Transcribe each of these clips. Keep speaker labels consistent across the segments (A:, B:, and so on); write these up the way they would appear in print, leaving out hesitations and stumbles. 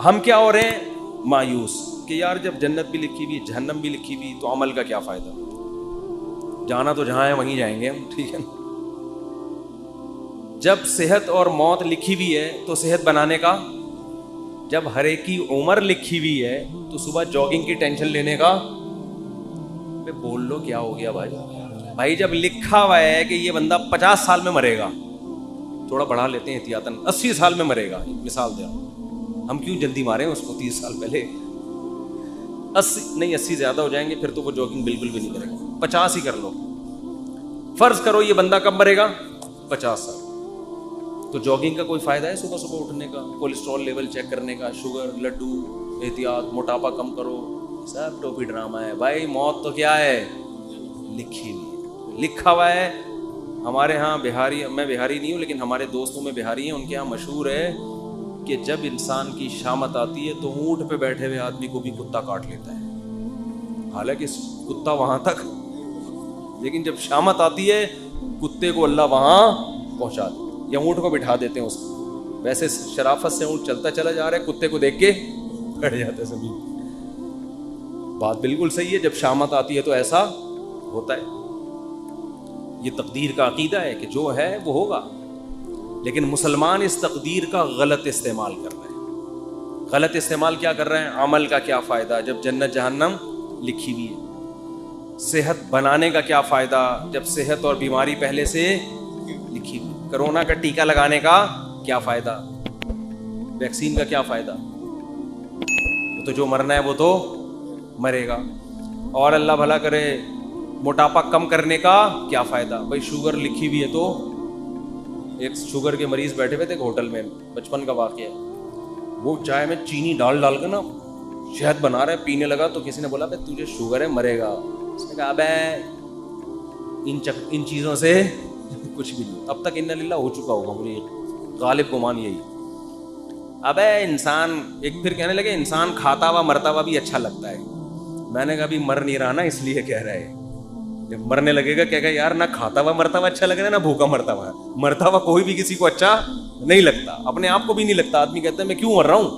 A: ہم کیا ہو رہے ہیں؟ مایوس کہ یار جب جنت بھی لکھی ہوئی جہنم بھی لکھی ہوئی تو عمل کا کیا فائدہ؟ جانا تو جہاں ہے وہیں جائیں گے ہم، ٹھیک ہے نا؟ جب صحت اور موت لکھی ہوئی ہے تو صحت بنانے کا، جب ہر ایک کی عمر لکھی ہوئی ہے تو صبح جاگنگ کی ٹینشن لینے کا، بول لو کیا ہو گیا بھائی جب لکھا ہوا ہے کہ یہ بندہ 50 سال میں مرے گا، تھوڑا بڑھا لیتے ہیں احتیاطاً، 80 سال میں مرے گا، مثال دیا، ہم کیوں جلدی مارے ہیں اس کو 30 سال پہلے؟ 80 زیادہ ہو جائیں گے پھر تو وہ جاگنگ بالکل بھی نہیں کرے گا، 50 ہی کر لو۔ فرض کرو یہ بندہ کب مرے گا؟ 50 سال۔ تو جاگنگ کا کوئی فائدہ ہے؟ صبح صبح اٹھنے کا، کولیسٹرول لیول چیک کرنے کا، شوگر، لڈو، احتیاط، موٹاپا کم کرو، سب ٹوپی ڈرامہ ہے بھائی۔ موت تو کیا ہے؟ لکھی ہوئی، لکھا ہوا ہے۔ ہمارے ہاں بہاری، میں بہاری نہیں ہوں لیکن ہمارے دوستوں میں بہاری ہیں، ان کے ہاں مشہور ہے کہ جب انسان کی شامت آتی ہے تو اونٹ پہ بیٹھے ہوئے آدمی کو بھی کتا کاٹ لیتا ہے، حالانکہ کتا وہاں تک، لیکن جب شامت آتی ہے کتے کو اللہ وہاں پہنچا دے یا اونٹ کو بٹھا دیتے ہیں اس کو۔ ویسے شرافت سے اونٹ چلتا چلا جا رہا ہے، کتے کو دیکھ کے بیٹھ جاتا ہے زمین۔ بات بالکل صحیح ہے، جب شامت آتی ہے تو ایسا ہوتا ہے۔ یہ تقدیر کا عقیدہ ہے کہ جو ہے وہ ہوگا، لیکن مسلمان اس تقدیر کا غلط استعمال کر رہے ہیں۔ غلط استعمال کیا کر رہے ہیں؟ عمل کا کیا فائدہ جب جنت جہنم لکھی ہوئی ہے؟ صحت بنانے کا کیا فائدہ جب صحت اور بیماری پہلے سے لکھی ہوئی؟ کرونا کا ٹیکہ لگانے کا کیا فائدہ؟ ویکسین کا کیا فائدہ؟ وہ تو جو مرنا ہے وہ تو مرے گا۔ اور اللہ بھلا کرے موٹاپا کم کرنے کا کیا فائدہ؟ بھائی شوگر لکھی ہوئی ہے تو ایک شوگر کے مریض بیٹھے ہوئے تھے ایک ہوٹل میں، بچپن کا واقعہ ہے، وہ چائے میں چینی ڈال کر نا شہد بنا رہے، پینے لگا تو کسی نے بولا بھائی تجھے شوگر ہے، مرے گا۔ اس نے کہا ابے ان چیزوں سے کچھ بھی نہیں، اب تک ان للہ ہو چکا ہوگا، مجھے غالب گمان یہی۔ ابے انسان ایک پھر کہنے لگے انسان کھاتا ہوا مرتا ہوا بھی اچھا لگتا ہے۔ میں نے کہا ابھی مر نہیں رہا نا اس لیے کہہ رہا ہے، جب مرنے لگے گا کہے گا یار نہ کھاتا ہوا مرتا ہوا اچھا لگ رہا ہے نہ بھوکا مرتا ہوا۔ مرتا ہوا کوئی بھی کسی کو اچھا نہیں لگتا، اپنے آپ کو بھی نہیں لگتا، آدمی کہتا ہے میں کیوں مر رہا ہوں۔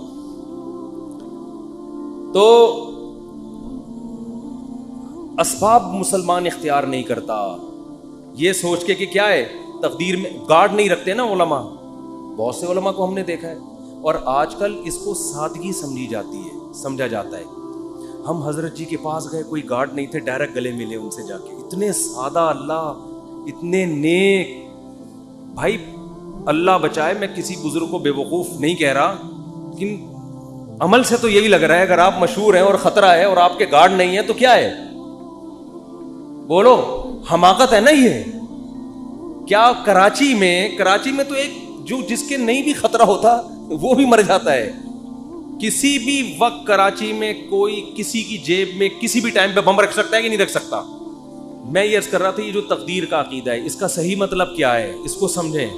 A: تو اسباب مسلمان اختیار نہیں کرتا، یہ سوچ کے کہ کیا ہے تقدیر میں گارڈ نہیں رکھتے نا علماء، بہت سے علماء کو ہم نے دیکھا ہے، اور آج کل اس کو سادگی سمجھی جاتی ہے، سمجھا جاتا ہے۔ ہم حضرت جی کے پاس گئے، کوئی گارڈ نہیں تھے، ڈائریکٹ گلے ملے ان سے جا کے، اتنے سادہ اللہ، اتنے نیک۔ بھائی اللہ بچائے، میں کسی بزرگ کو بے وقوف نہیں کہہ رہا، لیکن عمل سے تو یہی لگ رہا ہے اگر آپ مشہور ہیں اور خطرہ ہے اور آپ کے گارڈ نہیں ہے تو کیا ہے؟ بولو، حماقت ہے نا یہ۔ کیا کراچی میں تو ایک جو جس کے نہیں بھی خطرہ ہوتا وہ بھی مر جاتا ہے۔ کسی بھی وقت کراچی میں کوئی کسی کی جیب میں کسی بھی ٹائم پہ بم رکھ سکتا ہے کہ نہیں رکھ سکتا؟ میں یہ عرض کر رہا تھا یہ جو تقدیر کا عقیدہ ہے اس کا صحیح مطلب کیا ہے، اس کو سمجھیں۔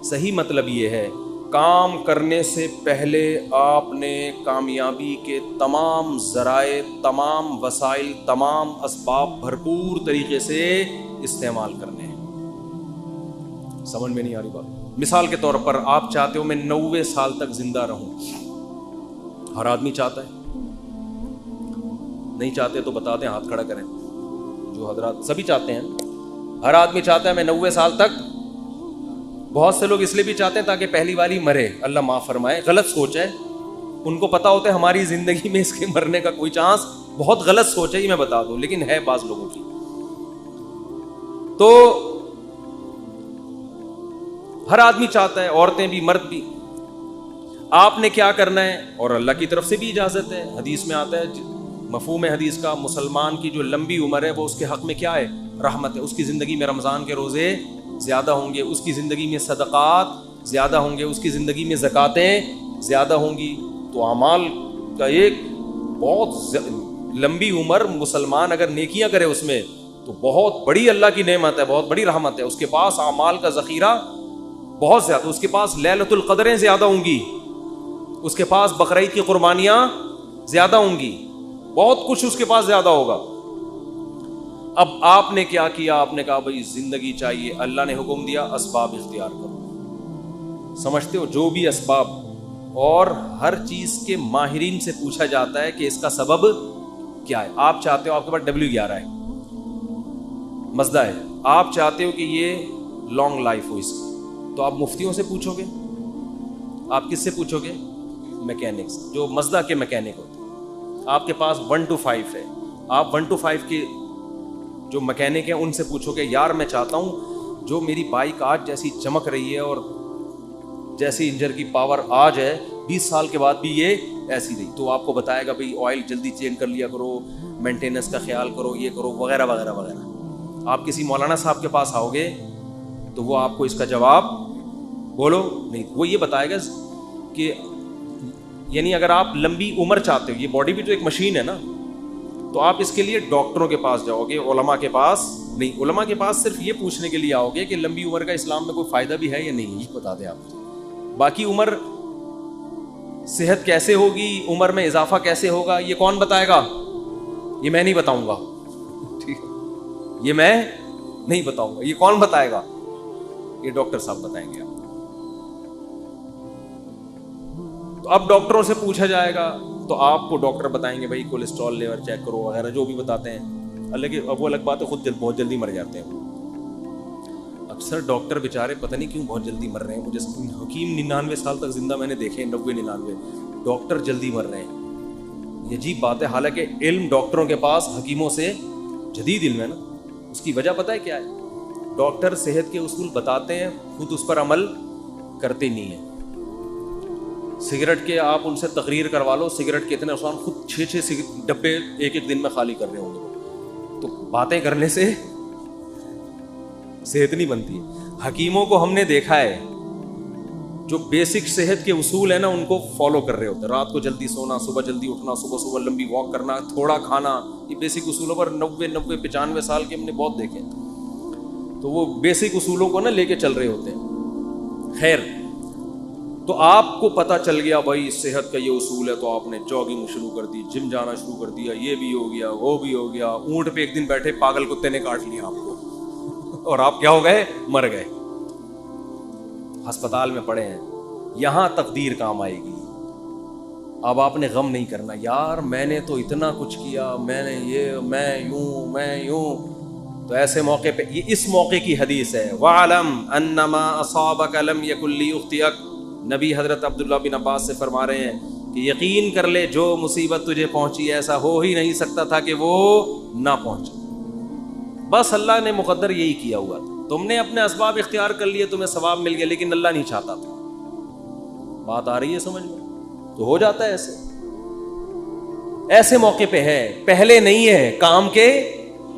A: صحیح مطلب یہ ہے کام کرنے سے پہلے آپ نے کامیابی کے تمام ذرائع، تمام وسائل، تمام اسباب بھرپور طریقے سے استعمال کرنے ہیں۔ سمجھ میں نہیں آ رہی بات؟ مثال کے طور پر آپ چاہتے ہو میں 90 سال تک زندہ رہوں، ہر آدمی چاہتا ہے، نہیں چاہتے تو بتا دیں، ہاتھ کھڑا کریں جو حضرات، سبھی چاہتے ہیں، ہر آدمی چاہتا ہے میں 90 سال تک۔ بہت سے لوگ اس لیے بھی چاہتے ہیں تاکہ پہلی والی مرے، اللہ معاف فرمائے، غلط سوچ ہے، ان کو پتا ہوتا ہے ہماری زندگی میں اس کے مرنے کا کوئی چانس، بہت غلط سوچ ہے یہ میں بتا دوں، لیکن ہے بعض لوگوں کی۔ تو ہر آدمی چاہتا ہے، عورتیں بھی مرد بھی۔ آپ نے کیا کرنا ہے، اور اللہ کی طرف سے بھی اجازت ہے، حدیث میں آتا ہے، مفہوم حدیث کا مسلمان کی جو لمبی عمر ہے وہ اس کے حق میں کیا ہے؟ رحمت ہے۔ اس کی زندگی میں رمضان کے روزے زیادہ ہوں گے، اس کی زندگی میں صدقات زیادہ ہوں گے، اس کی زندگی میں زکاتیں زیادہ ہوں گی۔ تو اعمال کا ایک بہت لمبی عمر مسلمان اگر نیکیاں کرے اس میں تو بہت بڑی اللہ کی نعمت ہے، بہت بڑی رحمت ہے۔ اس کے پاس اعمال کا ذخیرہ بہت زیادہ، اس کے پاس لیلۃ القدریں زیادہ ہوں گی، اس کے پاس بقرعید کی قربانیاں زیادہ ہوں گی، بہت کچھ اس کے پاس زیادہ ہوگا۔ اب آپ نے کیا کیا؟ آپ نے کہا بھائی زندگی چاہیے، اللہ نے حکم دیا اسباب اختیار کرو۔ سمجھتے ہو جو بھی اسباب اور ہر چیز کے ماہرین سے پوچھا جاتا ہے کہ اس کا سبب کیا ہے. آپ چاہتے ہو, آپ کے پاس W11 ہے, مزدہ ہے, آپ چاہتے ہو کہ یہ لانگ لائف ہو اس کی, تو آپ مفتیوں سے پوچھو گے. آپ کس سے پوچھو گے؟ میکینکس, جو مزدہ کے میکینک ہوتے ہیں. آپ کے پاس 1 to 5 ہے, آپ 1 to 5 کے جو میکینک ہیں ان سے پوچھو گے یار میں چاہتا ہوں جو میری بائک آج جیسی چمک رہی ہے اور جیسی انجن کی پاور آج ہے 20 سال کے بعد بھی یہ ایسی رہی. تو آپ کو بتائے گا بھائی آئل جلدی چینج کر لیا کرو, مینٹیننس کا خیال کرو, یہ کرو وغیرہ وغیرہ وغیرہ. آپ کسی مولانا صاحب کے پاس آؤ گے تو وہ آپ کو اس کا جواب بولو نہیں, وہ یہ بتائے گا کہ یعنی اگر آپ لمبی عمر چاہتے ہو, یہ باڈی بھی تو ایک مشین ہے نا, تو آپ اس کے لیے ڈاکٹروں کے پاس جاؤ گے, علماء کے پاس نہیں. علماء کے پاس صرف یہ پوچھنے کے لیے آؤ گے کہ لمبی عمر کا اسلام میں کوئی فائدہ بھی ہے یا نہیں, یہ بتا دیں آپ. باقی عمر, صحت کیسے ہوگی, عمر میں اضافہ کیسے ہوگا, یہ کون بتائے گا؟ یہ میں نہیں بتاؤں گا, ٹھیک ہے, یہ میں نہیں بتاؤں گا. یہ کون بتائے گا؟ یہ ڈاکٹر صاحب بتائیں گے. تو اب ڈاکٹروں سے پوچھا جائے گا تو آپ کو ڈاکٹر بتائیں گے بھائی کولیسٹرول لیول چیک کرو وغیرہ جو بھی بتاتے ہیں. اللہ اب وہ الگ بات ہے, خود بہت جلدی مر جاتے ہیں. اکثر ڈاکٹر بیچارے پتہ نہیں کیوں بہت جلدی مر رہے ہیں. مجھے حکیم 99 سال تک زندہ میں نے دیکھے, 90-99, ڈاکٹر جلدی مر رہے ہیں. یہ عجیب بات ہے, حالانکہ علم ڈاکٹروں کے پاس حکیموں سے جدید علم ہے نا. اس کی وجہ پتہ ہے کیا ہے؟ ڈاکٹر صحت کے اصول بتاتے ہیں, خود اس پر عمل کرتے نہیں ہیں. سگریٹ کے آپ ان سے تقریر کروا لو, سگریٹ کے اتنے نقصان, خود 6 ڈبے ایک دن میں خالی کر رہے ہوں گے. تو باتیں کرنے سے صحت نہیں بنتی. حکیموں کو ہم نے دیکھا ہے جو بیسک صحت کے اصول ہیں نا ان کو فالو کر رہے ہوتے ہیں. رات کو جلدی سونا, صبح جلدی اٹھنا, صبح لمبی واک کرنا, تھوڑا کھانا, یہ بیسک اصولوں پر 90-95 سال کے ہم نے بہت دیکھے. تو وہ بیسک اصولوں کو نا لے کے چل رہے ہوتے ہیں. خیر, تو آپ کو پتا چل گیا بھائی صحت کا یہ اصول ہے, تو آپ نے جاگنگ شروع کر دی, جم جانا شروع کر دیا, یہ بھی ہو گیا, وہ بھی ہو گیا. اونٹ پہ ایک دن بیٹھے پاگل کتے نے کاٹ لیا آپ کو اور آپ کیا ہو گئے؟ مر گئے, ہسپتال میں پڑے ہیں. یہاں تقدیر کام آئے گی. اب آپ نے غم نہیں کرنا یار میں نے تو اتنا کچھ کیا, میں نے یہ, میں یوں. تو ایسے موقع پہ, یہ اس موقع کی حدیث ہے, وَعَلَمْ أَنَّمَا أَصَابَكَ لَمْ يَكُنْ لِيُخْطِئَكَ. نبی حضرت عبداللہ بن عباس سے فرما رہے ہیں کہ یقین کر لے جو مصیبت تجھے پہنچی ایسا ہو ہی نہیں سکتا تھا کہ وہ نہ پہنچے. بس اللہ نے مقدر یہی کیا ہوا تھا. تم نے اپنے اسباب اختیار کر لیے, تمہیں ثواب مل گیا, لیکن اللہ نہیں چاہتا تھا. بات آ رہی ہے سمجھ میں؟ تو ہو جاتا ہے ایسے موقع پہ ہے, پہلے نہیں ہے, کام کے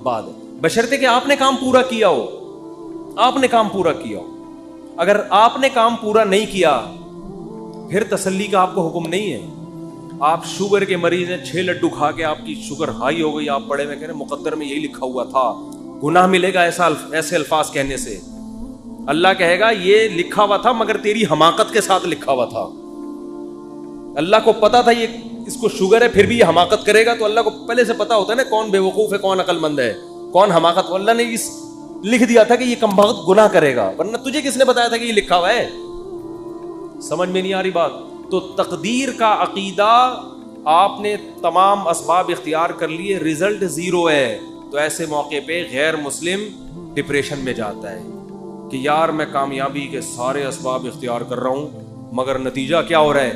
A: بعد ہے. بشرطے کہ آپ نے کام پورا کیا ہو, آپ نے کام پورا کیا ہو. اگر آپ نے کام پورا نہیں کیا پھر تسلی کا آپ کو حکم نہیں ہے. آپ شوگر کے مریض ہیں, 6 لڈو کھا کے آپ کی شوگر ہائی ہو گئی, آپ پڑے میں کہہ رہے مقدر میں یہی لکھا ہوا تھا, گناہ ملے گا ایسے الفاظ کہنے سے. اللہ کہے گا یہ لکھا ہوا تھا مگر تیری حماقت کے ساتھ لکھا ہوا تھا. اللہ کو پتا تھا یہ اس کو شوگر ہے پھر بھی یہ حماقت کرے گا. تو اللہ کو پہلے سے پتا ہوتا ہے نا کون بے وقوف ہے, کون عقل مند ہے, کون حماقت. اللہ نے اس لکھ دیا تھا کہ یہ کمبخت گناہ کرے گا, ورنہ تجھے کس نے بتایا تھا کہ یہ لکھا ہوا ہے؟ سمجھ میں نہیں آ رہی بات؟ تو تقدیر کا عقیدہ, آپ نے تمام اسباب اختیار کر لیے, رزلٹ 0 ہے. تو ایسے موقع پہ غیر مسلم ڈپریشن میں جاتا ہے کہ یار میں کامیابی کے سارے اسباب اختیار کر رہا ہوں مگر نتیجہ کیا ہو رہا ہے؟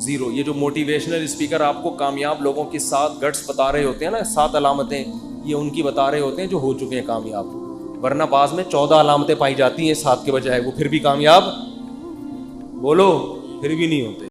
A: 0. یہ جو موٹیویشنل اسپیکر آپ کو کامیاب لوگوں کی 7 گٹس بتا رہے ہوتے ہیں نا, 7 علامتیں, یہ ان کی بتا رہے ہوتے ہیں جو ہو چکے ہیں کامیاب. ورنہ بعض میں 14 علامتیں پائی جاتی ہیں 7 کے بجائے, وہ پھر بھی کامیاب, بولو, پھر بھی نہیں ہوتے.